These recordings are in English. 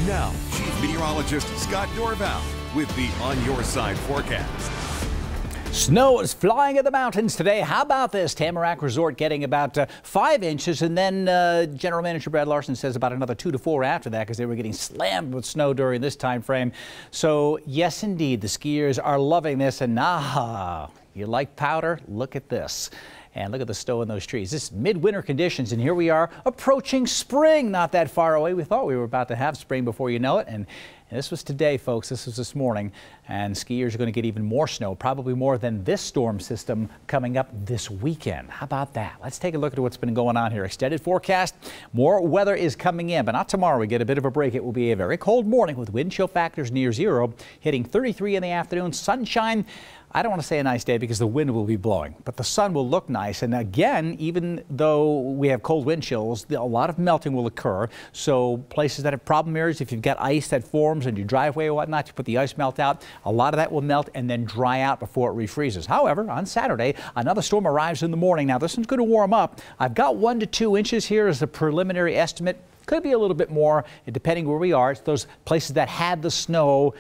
Now, Chief Meteorologist Scott Dorval with the On Your Side forecast. Snow is flying in the mountains today. How about this? Tamarack Resort getting about 5 inches, and then General Manager Brad Larson says about another 2 to 4 after that because they were getting slammed with snow during this time frame. So yes, indeed, the skiers are loving this. And you like powder? Look at this. And look at the snow in those trees. This is midwinter conditions, and here we are approaching spring not that far away. We thought we were about to have spring before you know it, and this was today, folks. This was this morning, and skiers are going to get even more snow, probably more than this storm system coming up this weekend. How about that? Let's take a look at what's been going on here. Extended forecast. More weather is coming in, but not tomorrow. We get a bit of a break. It will be a very cold morning with wind chill factors near zero, hitting 33 in the afternoon. Sunshine. I don't want to say a nice day because the wind will be blowing, but the sun will look nice. And again, even though we have cold wind chills, a lot of melting will occur. So places that have problem areas, if you've got ice that forms in your driveway or whatnot, you put the ice melt out, a lot of that will melt and then dry out before it refreezes. However, on Saturday, another storm arrives in the morning. Now, this one's going to warm up. I've got 1 to 2 inches here as a preliminary estimate. Could be a little bit more, depending where we are. It's those places that had the snow,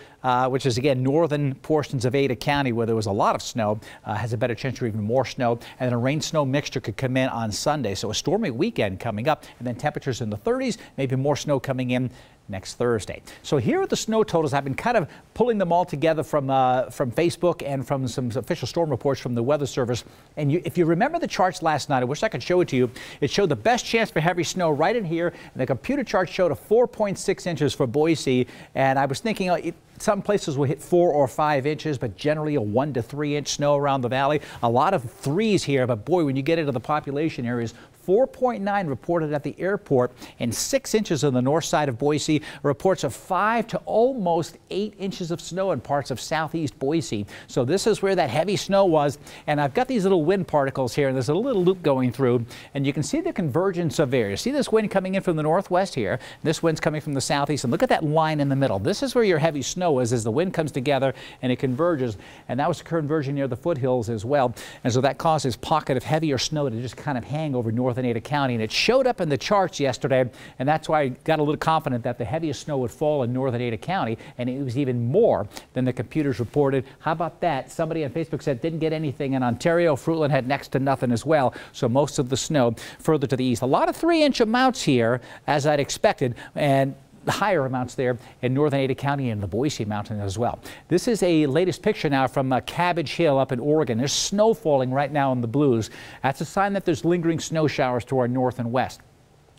which is, again, northern portions of Ada County where there was a lot of snow, has a better chance for even more snow. And then a rain-snow mixture could come in on Sunday. So a stormy weekend coming up, and then temperatures in the 30s, maybe more snow coming in next Thursday. So here are the snow totals. I've been kind of pulling them all together from Facebook and from some official storm reports from the Weather Service. And if you remember the charts last night, I wish I could show it to you. It showed the best chance for heavy snow right in here. And the computer chart showed a 4.6 inches for Boise. And I was thinking some places will hit 4 or 5 inches, but generally a 1 to 3 inch snow around the valley. A lot of 3s here, but boy, when you get into the population areas, 4.9 reported at the airport and 6 inches on the north side of Boise. Reports of 5 to almost 8 inches of snow in parts of southeast Boise. So this is where that heavy snow was. And I've got these little wind particles here, and there's a little loop going through, and you can see the convergence of areas. See this wind coming in from the northwest here. This wind's coming from the southeast, and look at that line in the middle. This is where your heavy snow is as the wind comes together and it converges. And that was a conversion near the foothills as well. And so that causes pocket of heavier snow to just kind of hang over north Ada County, and it showed up in the charts yesterday, and that's why I got a little confident that the heaviest snow would fall in northern Ada County, and it was even more than the computers reported. How about that? Somebody on Facebook said didn't get anything in Ontario. Fruitland had next to nothing as well, so most of the snow further to the east. A lot of 3-inch amounts here, as I'd expected, and the higher amounts there in northern Ada County and the Boise Mountain as well. This is a latest picture now from Cabbage Hill up in Oregon. There's snow falling right now in the blues. That's a sign that there's lingering snow showers to our north and west.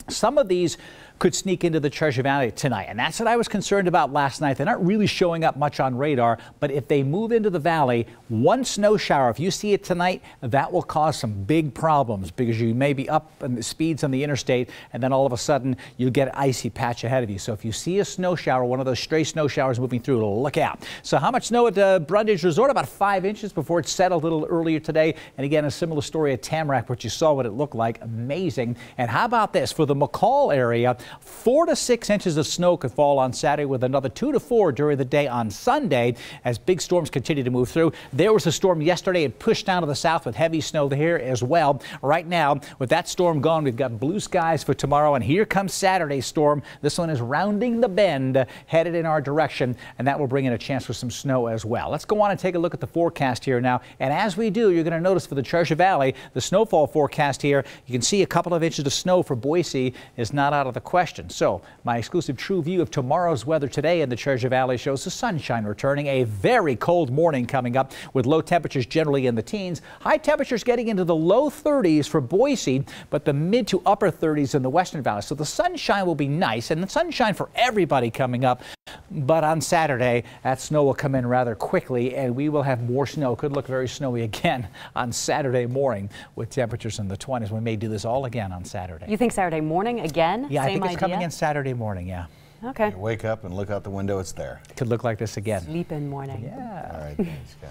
Some of these could sneak into the Treasure Valley tonight, and that's what I was concerned about last night. They're not really showing up much on radar, but if they move into the valley, one snow shower, if you see it tonight, that will cause some big problems because you may be up in the speeds on the interstate, and then all of a sudden you get an icy patch ahead of you. So if you see a snow shower, one of those stray snow showers moving through, look out. So how much snow at Brundage Resort? About 5 inches before it settled a little earlier today. And again, a similar story at Tamarack, which you saw what it looked like. Amazing. And how about this? For the McCall area, 4 to 6 inches of snow could fall on Saturday with another 2 to 4 during the day on Sunday as big storms continue to move through. There was a storm yesterday. It pushed down to the south with heavy snow here as well. Right now, with that storm gone, we've got blue skies for tomorrow, and here comes Saturday's storm. This one is rounding the bend, headed in our direction, and that will bring in a chance for some snow as well. Let's go on and take a look at the forecast here now. And as we do, you're going to notice for the Treasure Valley, the snowfall forecast here, you can see a couple of inches of snow for Boise is not out of the question. So my exclusive true view of tomorrow's weather today in the Treasure Valley shows the sunshine returning. A very cold morning coming up with low temperatures generally in the teens. High temperatures getting into the low 30s for Boise, but the mid to upper 30s in the Western Valley. So the sunshine will be nice, and the sunshine for everybody coming up. But on Saturday, that snow will come in rather quickly, and we will have more snow. Could look very snowy again on Saturday morning with temperatures in the 20s. We may do this all again on Saturday. You think Saturday morning again? Yeah, Same I think it's idea? coming in Saturday morning, yeah. Okay. You wake up and look out the window, it's there. Could look like this again. Sleep in morning. Yeah. All right, thanks, Scott.